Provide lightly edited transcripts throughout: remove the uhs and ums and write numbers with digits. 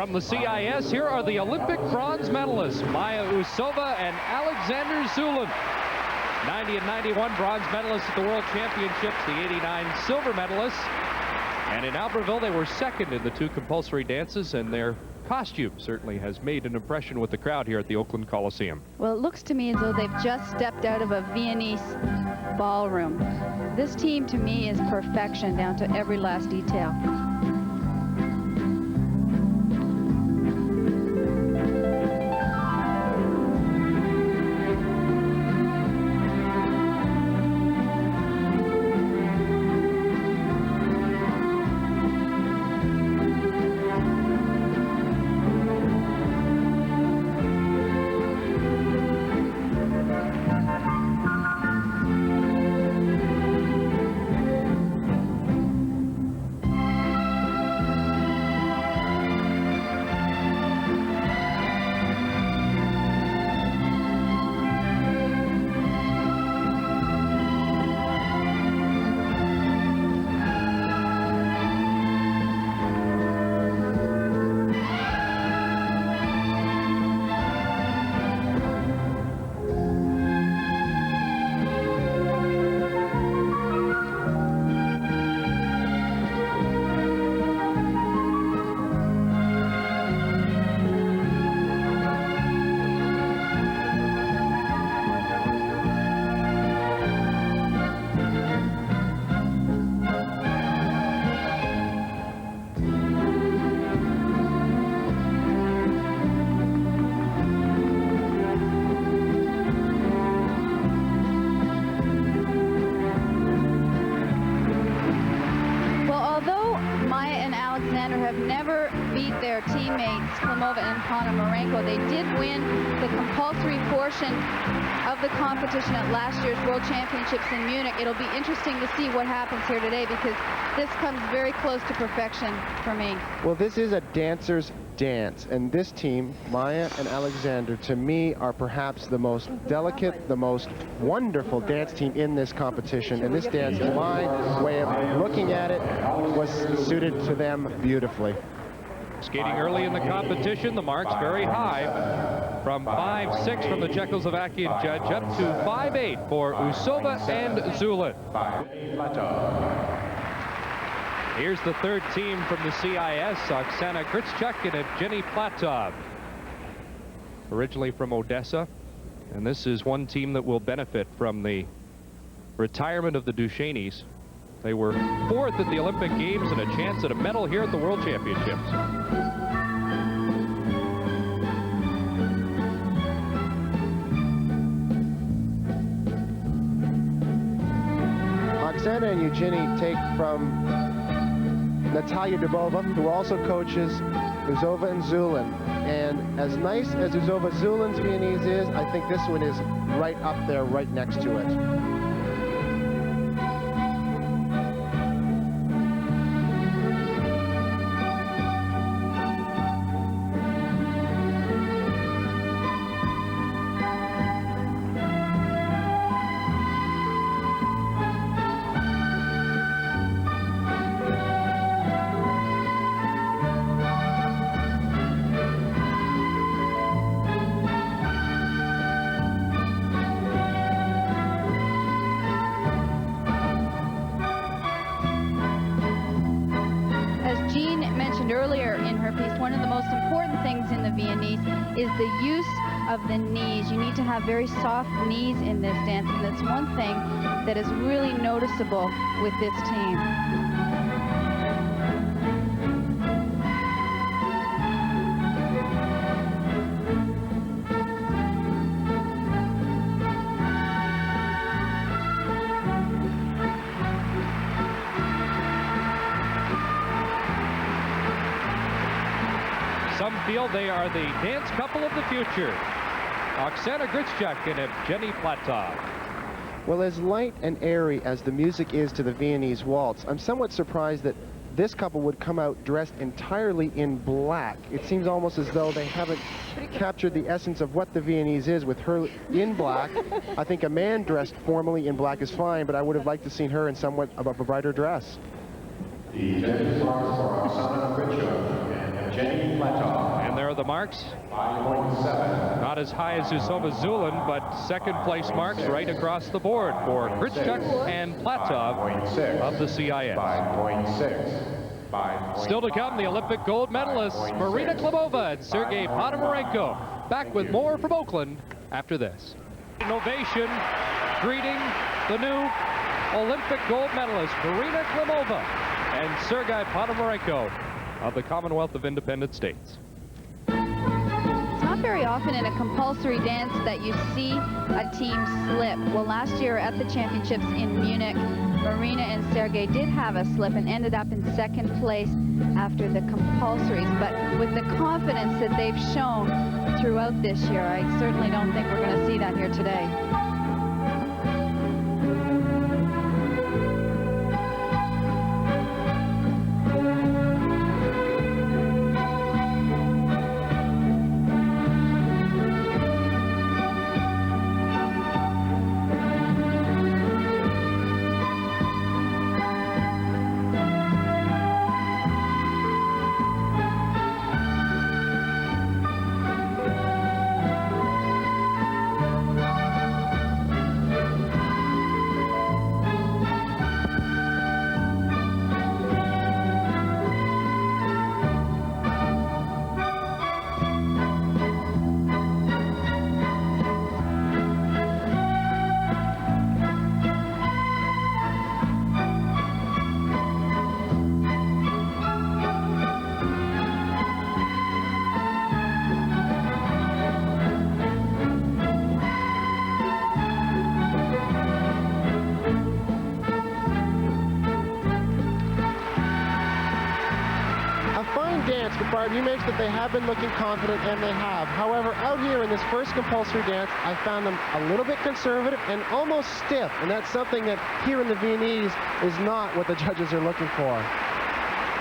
From the CIS, here are the Olympic bronze medalists, Майя Usova and Alexander Zhulin. 90 and 91 bronze medalists at the World Championships, the 89 silver medalists. And in Albertville, they were second in the 2 compulsory dances, and their costume certainly has made an impression with the crowd here at the Oakland Coliseum. Well, it looks to me as though they've just stepped out of a Viennese ballroom. This team, to me, is perfection down to every last detail. Teammates Klimova and Ponomarenko. They did win the compulsory portion of the competition at last year's World Championships in Munich. It'll be interesting to see what happens here today because this comes very close to perfection for me. Well, this is a dancer's dance, and this team, Майя and Alexander, to me are perhaps the most delicate, the most wonderful dance team in this competition. And this dance, in my way of looking at it, was suited to them beautifully. Skating early in the competition, the marks very high. From 5'6" from the Czechoslovakian judge up to 5'8" for Usova and Zhulin. Here's the third team from the CIS, Oksana, Grishuk, and Evgeni Platov. Originally from Odessa, and this is one team that will benefit from the retirement of the Duchenes. They were 4th at the Olympic Games and a chance at a medal here at the World Championships. Oksana and Evgeni take from Natalia Dubova, who also coaches Usova and Zhulin. And as nice as Usova Zhulin's Viennese is, I think this one is right up there, right next to it. Earlier in her piece, one of the most important things in the Viennese is the use of the knees. You need to have very soft knees in this dance, and that's one thing that is really noticeable with this team. Some feel they are the dance couple of the future. Oksana Grishuk and Evgeni Platov. Well, as light and airy as the music is to the Viennese Waltz, I'm somewhat surprised that this couple would come out dressed entirely in black. It seems almost as though they haven't captured the essence of what the Viennese is with her in black. I think a man dressed formally in black is fine, but I would have liked to seen her in somewhat of a brighter dress. The judges' marks for Oksana Grishuk and Evgeni Platov. And there are the marks. 5.7. Not as high as Usova Zhulin, but second place marks right across the board for Grishuk and Platov 5.6. of the CIS. 5.6. Still to come, the Olympic gold medalists Marina Klimova and Sergei Ponomarenko. Back with more from Oakland after this. Innovation greeting the new Olympic gold medalists Marina Klimova and Sergei Ponomarenko of the Commonwealth of Independent States. It's not very often in a compulsory dance that you see a team slip. Well, last year at the championships in Munich, Marina and Sergei did have a slip and ended up in second place after the compulsories. But with the confidence that they've shown throughout this year, I certainly don't think we're going to see that here today. Barb, you mentioned that they have been looking confident, and they have. However, out here in this first compulsory dance, I found them a little bit conservative and almost stiff, and that's something that here in the Viennese is not what the judges are looking for.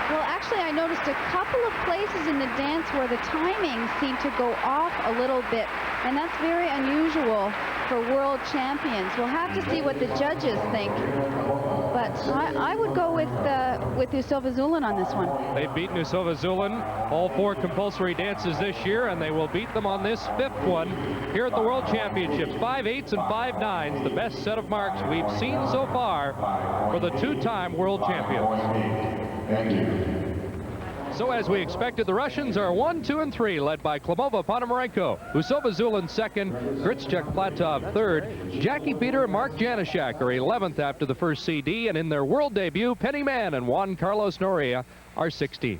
Well, actually, I noticed a couple of places in the dance where the timing seemed to go off a little bit, and that's very unusual for world champions. We'll have to see what the judges think, but I would go with Usova Zhulin on this one. They've beaten Usova Zhulin all 4 compulsory dances this year, and they will beat them on this 5th one here at the World Championships. 5.8s and 5.9s, the best set of marks we've seen so far for the 2-time world champions. Thank you. So as we expected, the Russians are 1, 2, and 3, led by Klimova, Ponomarenko, Usova Zhulin 2nd, Grishuk, Platov 3rd, Jackie Peter and Mark Janishak are 11th after the first CD, and in their world debut, Penny Mann and Juan Carlos Noria are 16th.